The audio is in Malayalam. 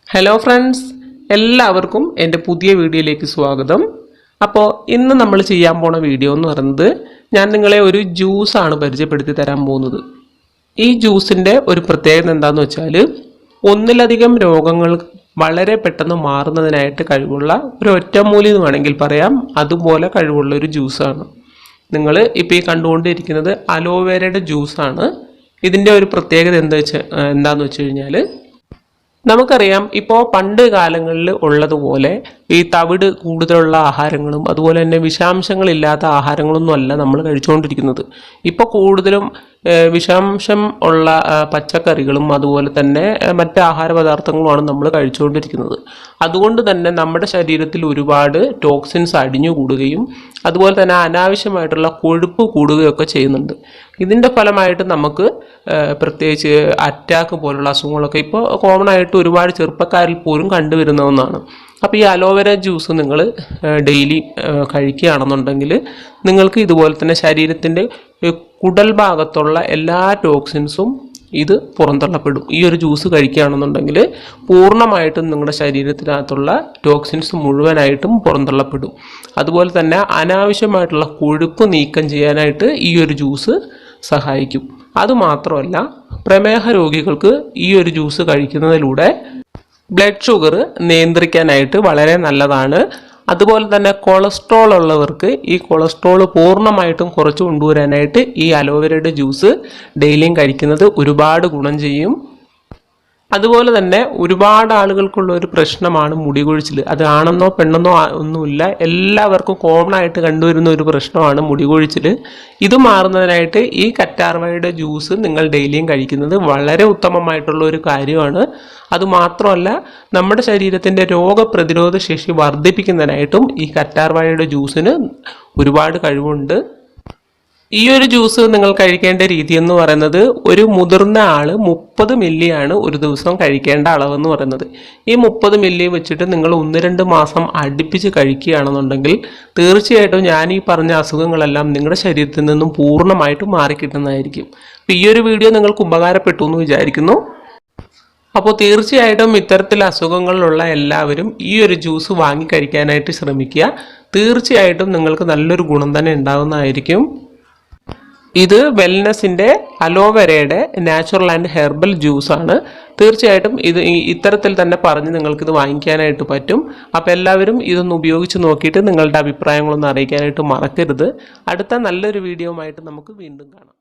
ഹലോ ഫ്രണ്ട്സ്, എല്ലാവർക്കും എൻ്റെ പുതിയ വീഡിയോയിലേക്ക് സ്വാഗതം. അപ്പോൾ ഇന്ന് നമ്മൾ ചെയ്യാൻ പോണ വീഡിയോ എന്ന് പറയുന്നത് ഞാൻ നിങ്ങളെ ഒരു ജ്യൂസാണ് പരിചയപ്പെടുത്തി തരാൻ പോകുന്നത്. ഈ ജ്യൂസിൻ്റെ ഒരു പ്രത്യേകത എന്താണെന്ന് വെച്ചാൽ ഒന്നിലധികം രോഗങ്ങൾ വളരെ പെട്ടെന്ന് മാറുന്നതിനായിട്ട് കഴിവുള്ള ഒരു ഒറ്റമൂലി എന്ന് വേണമെങ്കിൽ പറയാം, അതുപോലെ കഴിവുള്ള ഒരു ജ്യൂസാണ്. നിങ്ങൾ ഇപ്പോൾ ഈ കണ്ടുകൊണ്ടിരിക്കുന്നത് അലോവേരയുടെ ജ്യൂസാണ്. ഇതിൻ്റെ ഒരു പ്രത്യേകത എന്താണെന്ന് വെച്ച് കഴിഞ്ഞാൽ നമുക്കറിയാം, ഇപ്പോൾ പണ്ട് കാലങ്ങളിൽ ഉള്ളതുപോലെ ഈ തവിട് കൂടുതലുള്ള ആഹാരങ്ങളും അതുപോലെ തന്നെ വിഷാംശങ്ങളില്ലാത്ത ആഹാരങ്ങളൊന്നും അല്ല നമ്മൾ കഴിച്ചുകൊണ്ടിരിക്കുന്നത്. ഇപ്പോൾ കൂടുതലും വിഷാംശം ഉള്ള പച്ചക്കറികളും അതുപോലെ തന്നെ മറ്റ് ആഹാര പദാർത്ഥങ്ങളുമാണ് നമ്മൾ കഴിച്ചുകൊണ്ടിരിക്കുന്നത്. അതുകൊണ്ട് തന്നെ നമ്മുടെ ശരീരത്തിൽ ഒരുപാട് ടോക്സിൻസ് അടിഞ്ഞുകൂടുകയും അതുപോലെ തന്നെ അനാവശ്യമായിട്ടുള്ള കൊഴുപ്പ് കൂടുകയൊക്കെ ചെയ്യുന്നുണ്ട്. ഇതിൻ്റെ ഫലമായിട്ട് നമുക്ക് പ്രത്യേകിച്ച് അറ്റാക്ക് പോലുള്ള അസുഖങ്ങളൊക്കെ ഇപ്പോൾ കോമൺ ആയിട്ട് ഒരുപാട് ചെറുപ്പക്കാരിൽ പോലും കണ്ടുവരുന്ന ഒന്നാണ്. അപ്പോൾ ഈ അലോവേര ജ്യൂസ് നിങ്ങൾ ഡെയിലി കഴിക്കുകയാണെന്നുണ്ടെങ്കിൽ നിങ്ങൾക്ക് ഇതുപോലെ തന്നെ ശരീരത്തിൻ്റെ കുടൽ ഭാഗത്തുള്ള എല്ലാ ടോക്സിൻസും ഇത് പുറന്തള്ളപ്പെടും. ഈ ഒരു ജ്യൂസ് കഴിക്കുകയാണെന്നുണ്ടെങ്കിൽ പൂർണ്ണമായിട്ടും നിങ്ങളുടെ ശരീരത്തിനകത്തുള്ള ടോക്സിൻസ് മുഴുവനായിട്ടും പുറന്തള്ളപ്പെടും. അതുപോലെ തന്നെ അനാവശ്യമായിട്ടുള്ള കൊഴുപ്പ് നീക്കം ചെയ്യാനായിട്ട് ഈ ഒരു ജ്യൂസ് സഹായിക്കും. അതുമാത്രമല്ല, പ്രമേഹ രോഗികൾക്ക് ഈ ഒരു ജ്യൂസ് കഴിക്കുന്നതിലൂടെ ബ്ലഡ് ഷുഗർ നിയന്ത്രിക്കാനായിട്ട് വളരെ നല്ലതാണ്. അതുപോലെ തന്നെ കൊളസ്ട്രോൾ ഉള്ളവർക്ക് ഈ കൊളസ്ട്രോൾ പൂർണ്ണമായിട്ടും കുറച്ച് കൊണ്ടുവരാനായിട്ട് ഈ അലോവേരയുടെ ജ്യൂസ് ഡെയിലിയും കഴിക്കുന്നത് ഒരുപാട് ഗുണം ചെയ്യും. അതുപോലെ തന്നെ ഒരുപാട് ആളുകൾക്കുള്ള ഒരു പ്രശ്നമാണ് മുടി കൊഴിച്ചിൽ. അത് ആണെന്നോ പെണ്ണെന്നോ ഒന്നുമില്ല, എല്ലാവർക്കും കോമൺ ആയിട്ട് കണ്ടുവരുന്ന ഒരു പ്രശ്നമാണ് മുടി കൊഴിച്ചിൽ. ഇത് മാറുന്നതിനായിട്ട് ഈ കറ്റാർവാഴയുടെ ജ്യൂസ് നിങ്ങൾ ഡെയിലിയും കഴിക്കുന്നത് വളരെ ഉത്തമമായിട്ടുള്ള ഒരു കാര്യമാണ്. അതുമാത്രമല്ല, നമ്മുടെ ശരീരത്തിൻ്റെ രോഗപ്രതിരോധ ശേഷി വർദ്ധിപ്പിക്കുന്നതിനായിട്ടും ഈ കറ്റാർവാഴയുടെ ജ്യൂസിന് ഒരുപാട് കഴിവുണ്ട്. ഈ ഒരു ജ്യൂസ് നിങ്ങൾ കഴിക്കേണ്ട രീതി എന്ന് പറയുന്നത്, ഒരു മുതിർന്ന ആൾ 30 മില്ലിയാണ് ഒരു ദിവസം കഴിക്കേണ്ട അളവെന്ന് പറയുന്നത്. ഈ 30 മില്ലി വെച്ചിട്ട് നിങ്ങൾ 1-2 മാസം അടുപ്പിച്ച് കഴിക്കുകയാണെന്നുണ്ടെങ്കിൽ തീർച്ചയായിട്ടും ഞാൻ ഈ പറഞ്ഞ അസുഖങ്ങളെല്ലാം നിങ്ങളുടെ ശരീരത്തിൽ നിന്നും പൂർണ്ണമായിട്ടും മാറിക്കിട്ടുന്നതായിരിക്കും. അപ്പോൾ ഈ ഒരു വീഡിയോ നിങ്ങൾക്ക് ഉപകാരപ്പെട്ടു എന്ന് വിചാരിക്കുന്നു. അപ്പോൾ തീർച്ചയായിട്ടും ഇത്തരത്തിൽ അസുഖങ്ങളിലുള്ള എല്ലാവരും ഈ ഒരു ജ്യൂസ് വാങ്ങി കഴിക്കാനായിട്ട് ശ്രമിക്കുക. തീർച്ചയായിട്ടും നിങ്ങൾക്ക് നല്ലൊരു ഗുണം തന്നെ ഉണ്ടാകുന്നതായിരിക്കും. ഇത് വെൽനെസ്സിൻ്റെ അലോവേരയുടെ നാച്ചുറൽ ആൻഡ് ഹെർബൽ ജ്യൂസാണ്. തീർച്ചയായിട്ടും ഇത് ഇത്തരത്തിൽ തന്നെ പറഞ്ഞ് നിങ്ങൾക്കിത് വാങ്ങിക്കാനായിട്ട് പറ്റും. അപ്പോൾ എല്ലാവരും ഇതൊന്ന് ഉപയോഗിച്ച് നോക്കിയിട്ട് നിങ്ങളുടെ അഭിപ്രായങ്ങളൊന്ന് അറിയിക്കാനായിട്ട് മറക്കരുത്. അടുത്ത നല്ലൊരു വീഡിയോ ആയിട്ട് നമുക്ക് വീണ്ടും കാണാം.